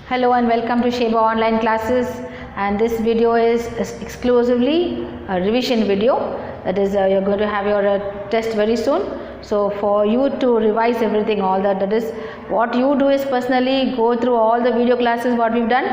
Hello and welcome to Sheba online classes, and this video is exclusively a revision video. That is you're going to have your test very soon. So for you to revise everything, all that is what you do is personally go through all the video classes what we've done,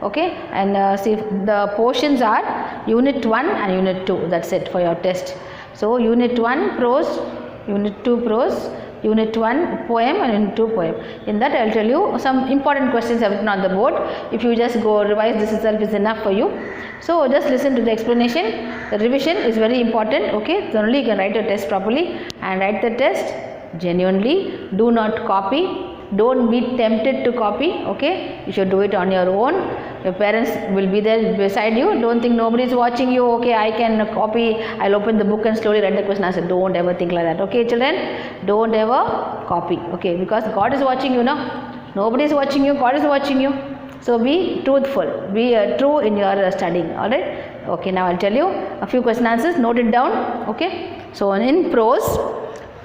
okay, and see the portions are unit 1 and unit 2. That's it for your test. So unit 1 prose, unit 2 prose, unit 1 poem and unit 2 poem. In that I will tell you some important questions have written on the board. If you just go revise this itself is enough for you. So just listen to the explanation. The revision is very important, okay. So only you can write your test properly, and write the test genuinely. Do not copy. Don't be tempted to copy, okay. You should do it on your own. Your parents will be there beside you. Don't think nobody is watching you, okay, I can copy, I'll open the book and slowly write the question answer. Don't ever think like that, okay children. Don't ever copy, okay, because God is watching you, no. Nobody is watching you, God is watching you. So be truthful, be true in your studying, alright. Okay, now I'll tell you a few question answers. Note it down, okay. So in prose,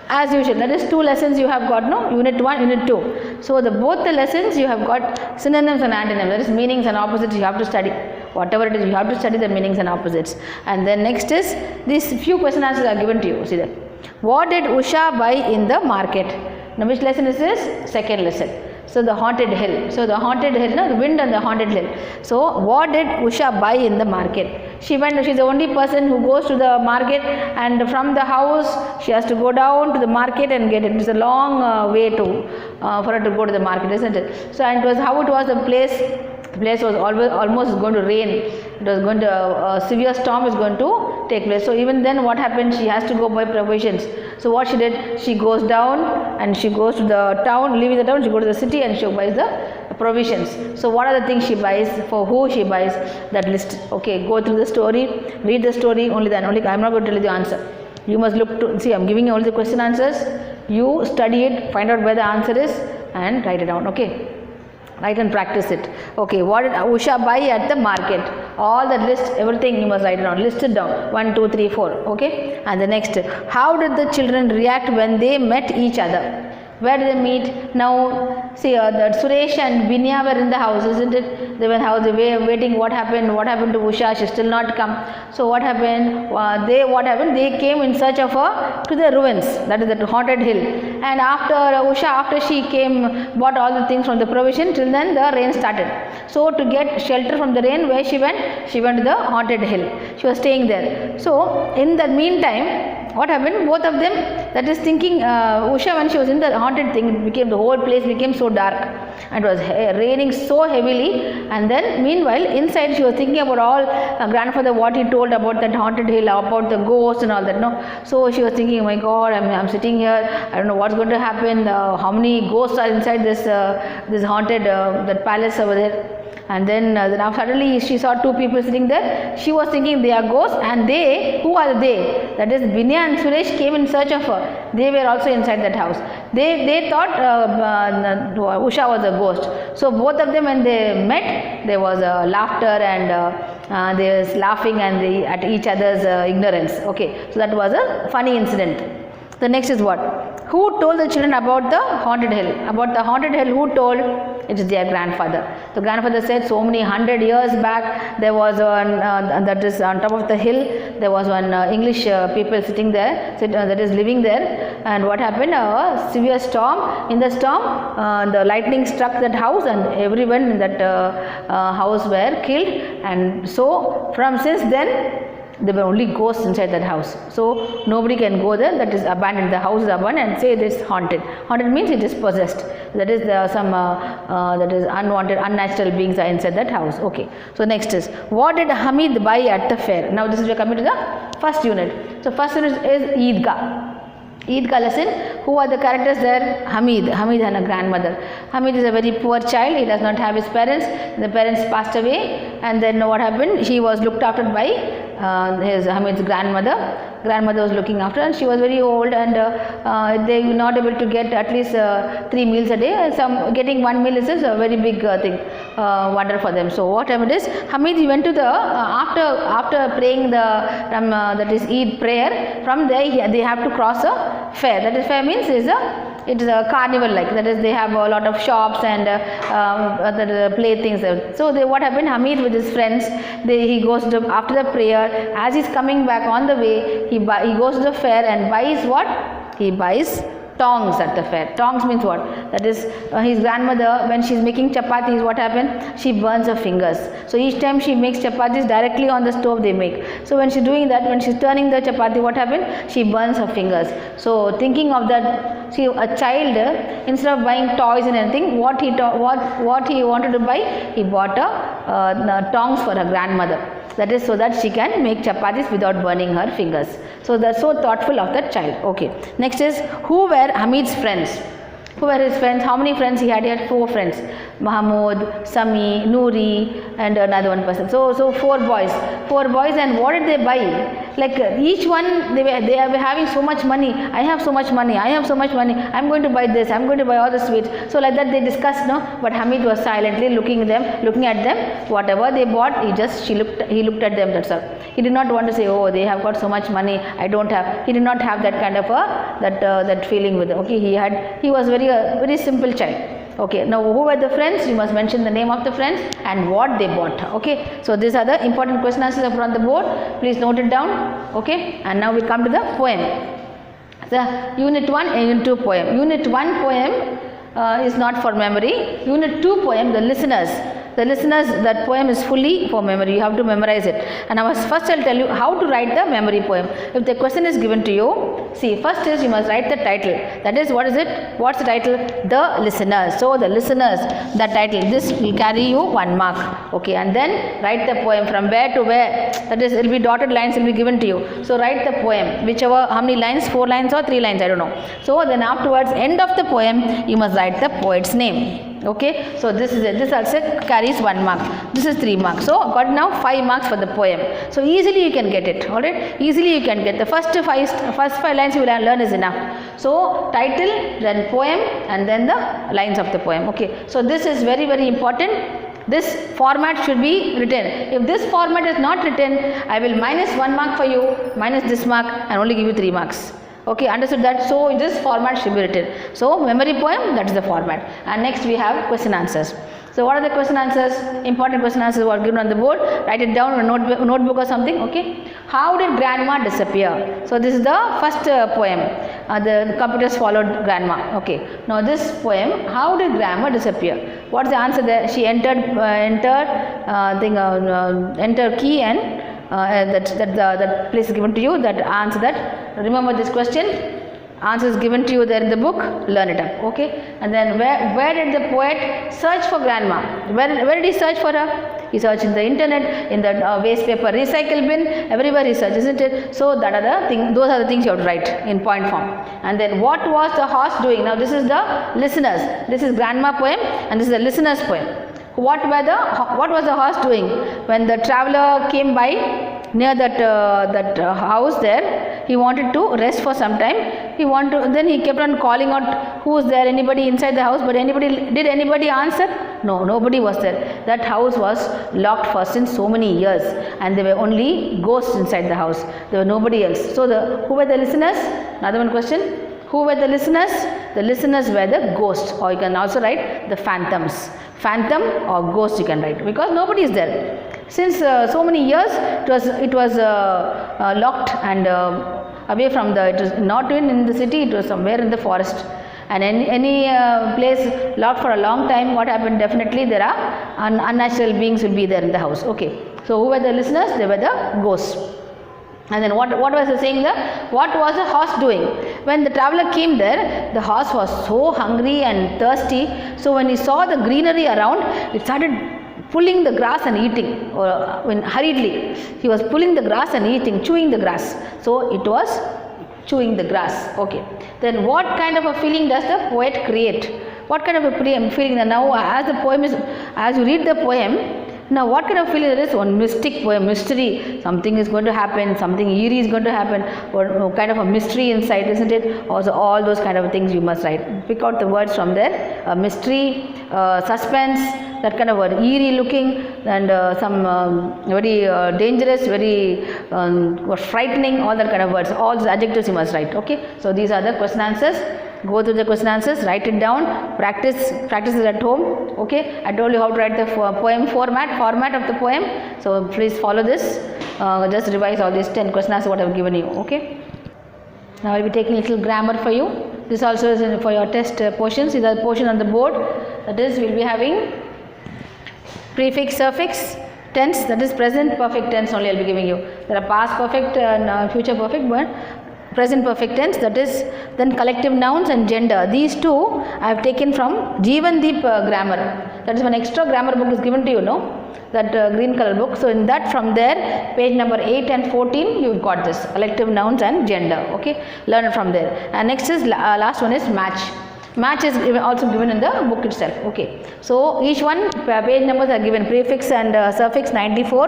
as usual, that is 2 lessons you have got, no, unit 1, unit 2. So both the lessons you have got synonyms and antonyms, that is meanings and opposites you have to study. Whatever it is, you have to study the meanings and opposites. And then next is, these few question answers are given to you. See that. What did Usha buy in the market? Now which lesson is this? Second lesson. So the haunted hill. So the haunted hill, no, the wind and the haunted hill. So what did Usha buy in the market? She went, she's the only person who goes to the market, and from the house she has to go down to the market and get it. It's a long way to for her to go to the market, isn't it? So and it was how it was the place was almost going to rain. It was going to a severe storm is going to take place. So even then what happened, she has to go buy provisions. So what she did, she goes down and she goes to the town, leaving the town, she goes to the city and she buys the provisions. So what are the things she buys, for who she buys, that list. Okay, go through the story, read the story, only then, only I am not going to tell you the answer. You must look to, see I am giving you all the question answers, you study it, find out where the answer is and write it down, okay. Write and practice it. Okay, what did Usha buy at the market? All that list, everything you must write it down. List it down. 1, 2, 3, 4. Okay. And the next, how did the children react when they met each other? Where did they meet? Now, see, that Suresh and Binya were in the house, isn't it? They were in the house, they were waiting. What happened? What happened to Usha? She still not come. So what happened? They came in search of her to the ruins, that is the haunted hill. And after Usha, after she came, bought all the things from the provision, till then the rain started. So to get shelter from the rain, where she went? She went to the haunted hill. She was staying there. So in the meantime, what happened? Both of them, that is thinking, Usha, when she was in the haunted thing, the whole place became so dark and it was raining so heavily. And then meanwhile inside she was thinking about all grandfather, what he told about that haunted hill, about the ghosts and all that, no. So she was thinking, oh my God, I'm sitting here, I don't know what's going to happen, how many ghosts are inside this haunted that palace over there. And then now suddenly she saw 2 people sitting there. She was thinking they are ghosts, and they, who are they? That is Binya and Suresh came in search of her. They were also inside that house. They thought Usha was a ghost. So both of them, when they met, there was laughter and they was laughing and at each other's ignorance. Okay, so that was a funny incident. The next is what? Who told the children about the haunted hill? About the haunted hill, who told? It is their grandfather. The grandfather said so many 100 years back there was one that is on top of the hill, there was one English people sitting there, that is living there. And what happened? A severe storm. In the storm, the lightning struck that house and everyone in that house were killed. And so since then, there were only ghosts inside that house. So nobody can go there. That is abandoned. The house is abandoned and say it is haunted. Haunted means it is possessed. That is some that is unwanted, unnatural beings are inside that house. Okay. So next is, what did Hamid buy at the fair? Now this is we are coming to the first unit. So first unit is Eidgah. Eidgah lesson. Who are the characters there? Hamid and a grandmother. Hamid is a very poor child. He does not have his parents. The parents passed away, and then what happened? He was looked after by Hamid's grandmother. Grandmother was looking after, and she was very old, and they were not able to get at least 3 meals a day. Getting 1 meal is a very big thing, wonder for them. So what happened is, Hamid, he went to the after praying that is Eid prayer. From there they have to cross a fair. That is, fair means is a It is a carnival like, that is they have a lot of shops and other playthings. So what happened, Hamid with his friends, he goes to, after the prayer, as he's coming back on the way, he goes to the fair and buys what? He buys tongs at the fair. Tongs means what? That is his grandmother, when she's making chapatis, what happened? She burns her fingers. So each time she makes chapatis, directly on the stove they make. So when she's doing that, when she's turning the chapati, what happened? She burns her fingers. So thinking of that, see, a child, instead of buying toys and anything, what he wanted to buy, he bought tongs for her grandmother. That is so that she can make chapatis without burning her fingers. So that's so thoughtful of that child. Okay. Next is, who were Hamid's friends? Who were his friends? How many friends he had? He had 4 friends. Mahmoud, Sami, Noori, and another one person. So 4 boys. 4 boys, and what did they buy? Like each one, they were having so much money. I have so much money. I have so much money. I'm going to buy this. I'm going to buy all the sweets. So like that they discussed, no. But Hamid was silently looking at them. Whatever they bought, he looked at them. That's all. He did not want to say, oh, they have got so much money, I don't have. He did not have that kind of that feeling with them. Okay, he was very simple child. Okay, now who were the friends? You must mention the name of the friends and what they bought. Okay, so these are the important question answers up on the board. Please note it down. Okay, and now we come to the poem. The Unit 1 and Unit 2 poem. Unit 1 poem is not for memory. Unit 2 poem, the listeners, that poem is fully for memory. You have to memorize it. And first I'll tell you how to write the memory poem. If the question is given to you, see, first is you must write the title. That is, what is it? What's the title? The Listeners. So the Listeners, the title, this will carry you 1 mark. Okay, and then write the poem from where to where. That is, it will be dotted lines will be given to you. So write the poem, whichever, how many lines, 4 lines or 3 lines, I don't know. So then afterwards, end of the poem, you must write the poet's name. Okay, so this also carries 1 mark. This is 3 marks. So got now 5 marks for the poem. So easily you can get it. Alright, easily you can get the first 5 lines you will learn is enough. So title, then poem, and then the lines of the poem. Okay, so this is very important. This format should be written. If this format is not written, I will minus 1 mark for you, minus this mark, and only give you 3 marks. Okay, understood that? So this format should be written. So memory poem, that is the format. And next we have question answers. So what are the question answers? Important question answers were given on the board. Write it down in a notebook or something. Okay. How did grandma disappear? So this is the first poem. The computers followed grandma. Okay. Now this poem, how did grandma disappear? What's the answer there? She entered key and that place is given to you. That answer that. Remember this question. Answer is given to you there in the book. Learn it up. Okay. And then where did the poet search for grandma? Where did he search for her? He searched in the internet, in the waste paper recycle bin. Everywhere he searched, isn't it? So that are the thing. Those are the things you have to write in point form. And then what was the horse doing? Now this is the listeners. This is grandma poem and this is the listeners poem. What was the horse doing when the traveler came by near that house there? He wanted to rest for some time. Then he kept on calling out, who is there? Anybody inside the house? But did anybody answer? No, nobody was there. That house was locked for since so many years, and there were only ghosts inside the house. There was nobody else. So who were the listeners? Another one question. Who were the listeners? The listeners were the ghosts, or you can also write the phantoms. Phantom or ghost you can write, because nobody is there. Since so many years, it was locked and away from it was not in the city, it was somewhere in the forest. And any place locked for a long time, what happened? Definitely there are unnatural beings will be there in the house. Okay. So who were the listeners? They were the ghosts. And then what was he saying there? What was the horse doing? When the traveler came there, the horse was so hungry and thirsty. So when he saw the greenery around, it started pulling the grass and eating, hurriedly. He was pulling the grass and eating, chewing the grass. So it was chewing the grass. Okay. Then what kind of a feeling does the poet create? What kind of a feeling? Now as you read the poem, now what kind of feeling it is? One mystic poem, mystery. Something is going to happen, something eerie is going to happen, or kind of a mystery inside, isn't it? Also all those kind of things you must write. Pick out the words from there. Mystery, suspense, that kind of word, eerie looking, and some very dangerous, very frightening, all that kind of words. All those adjectives you must write. Okay. So these are the question answers. Go through the question answers, write it down, practice it at home. Okay, I told you how to write the poem format of the poem. So please follow this. Just revise all these 10 question answers what I have given you. Okay. Now I will be taking a little grammar for you. This also is for your test portions. See the portion on the board. That is, we will be having prefix, suffix, tense. That is present perfect tense only I will be giving you. There are past perfect and future perfect, but present perfect tense. That is, then collective nouns and gender. These two I have taken from Jehan grammar. That is, one extra grammar book is given to you, no? That green color book. So in that, from there, page number 8 and 14, you've got this collective nouns and gender. Okay, learn it from there. And next is last one is match. Match is also given in the book itself. Okay, so each one page numbers are given, prefix and suffix 94.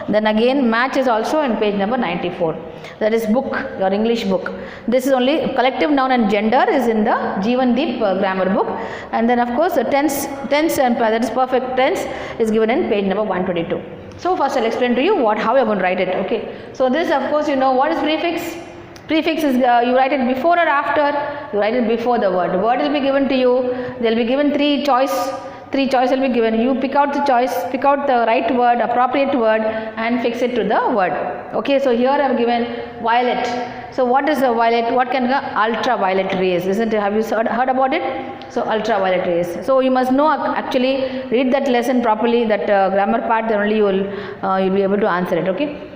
Then again match is also in page number 94. That is book, your English book. This is only collective noun and gender is in the Jehan grammar book. And then of course the tense and that is perfect tense is given in page number 122. So first I'll explain to you how you are going to write it. Okay, so this of course you know what is prefix. Prefix is you write it before or after. You write it before the word. The word will be given to you. They will be given three choice will be given. You pick out the choice, pick out the right word, appropriate word, and fix it to the word. Okay, so here I have given violet. So what is a violet? What can be ultraviolet rays? Isn't it? Have you heard about it? So ultraviolet rays. So you must know, actually read that lesson properly, that grammar part. Then only you'll be able to answer it. Okay.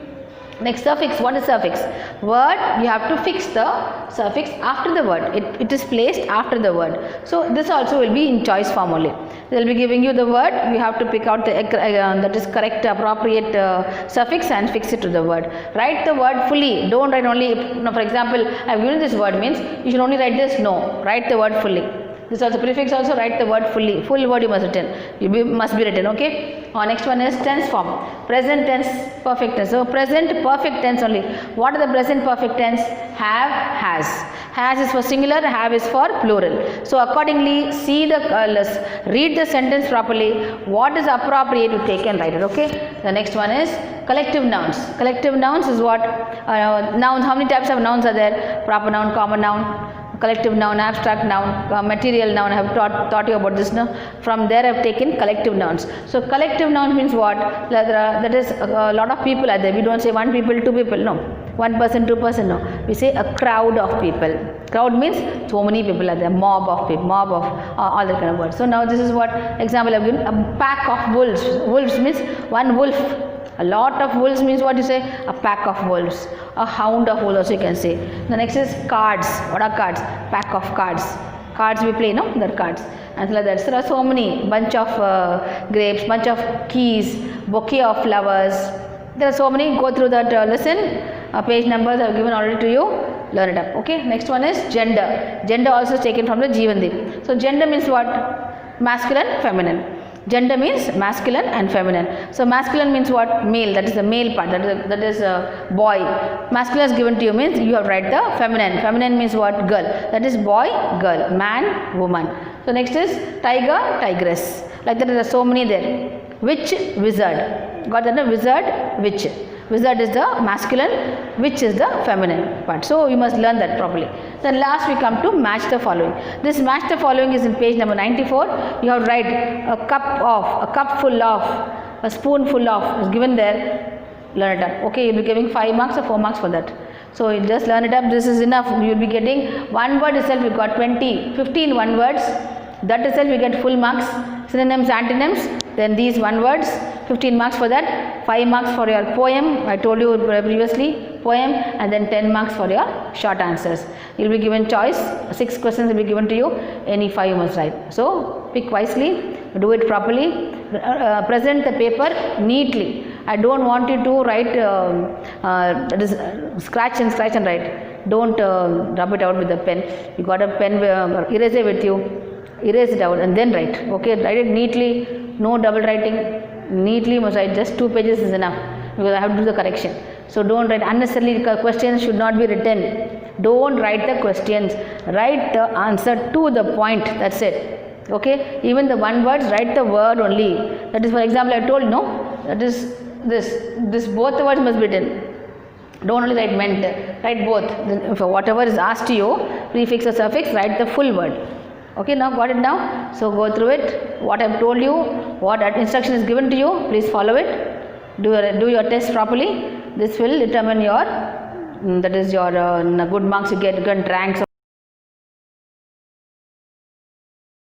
Next, suffix. What is suffix? Word, you have to fix the suffix after the word. It is placed after the word. So this also will be in choice form only. They will be giving you the word. You have to pick out the that is correct, appropriate suffix and fix it to the word. Write the word fully. Don't write only. For example, I have given this word means you should only write this. No, write the word fully. This also prefix also, write the word fully. Full word you must written. Must be written. Okay. Next one is tense form. Present tense, perfect tense. So present perfect tense only. What are the present perfect tense? Have, has. Has is for singular, have is for plural. So accordingly, see the read the sentence properly. What is appropriate, you take and write it. Okay. The next one is collective nouns. Collective nouns is what? Nouns. How many types of nouns are there? Proper noun, common noun, collective noun, abstract noun, material noun. I have taught you about this now. From there I have taken collective nouns. So collective noun means what? That is a lot of people are there. We don't say one people, two people. No. One person, two person. No. We say a crowd of people. Crowd means so many people are there. Mob of people. Mob of all that kind of words. So now this is what example I have given. A pack of wolves. Wolves means one wolf. A lot of wolves means what you say? A pack of wolves. A hound of wolves also you can say. The next is cards. What are cards? Pack of cards. Cards we play, no? They're cards. And like that. So there are so many. Bunch of grapes, bunch of keys, bouquet of flowers. There are so many. Go through that lesson. Page numbers I have given already to you. Learn it up. Okay. Next one is gender. Gender also is taken from the Jehan. So gender means what? Masculine, feminine. Gender means masculine and feminine. So masculine means what? Male. That is the male part. That is boy. Masculine is given to you means you have to write the feminine. Feminine means what? Girl. That is boy, girl, man, woman. So next is tiger, tigress. Like that there are so many there. Witch, wizard. Got that? Wizard, witch. Wizard is the masculine, witch is the feminine part. So you must learn that properly. Then last we come to match the following. This match the following is in page number 94. You have to write a cup of, a cup full of, a spoonful of is given there. Learn it up. Okay, you will be giving 5 marks or 4 marks for that. So you just learn it up. This is enough. You will be getting one word itself. You got 15 one words. That itself you get full marks. Synonyms, antonyms. Then these one words. 15 marks for that, 5 marks for your poem, I told you previously, poem, and then 10 marks for your short answers. You will be given choice, 6 questions will be given to you, any 5 you must write. So pick wisely, do it properly, present the paper neatly. I don't want you to write, scratch and write. Don't rub it out with the pen. You got a pen, eraser with you, erase it out and then write. Okay, write it neatly, no double writing. Neatly you must write, just 2 pages is enough because I have to do the correction. So don't write unnecessarily, questions should not be written. Don't write the questions, write the answer to the point, that's it. Okay, even the one words, write the word only. That is, for example, I told no, that is this both the words must be written. Don't only write meant, write both. If whatever is asked to you, prefix or suffix, write the full word. Okay, now got it now? So go through it. What I have told you, what instruction is given to you, please follow it. Do your test properly. This will determine your, that is your good marks you get, good ranks.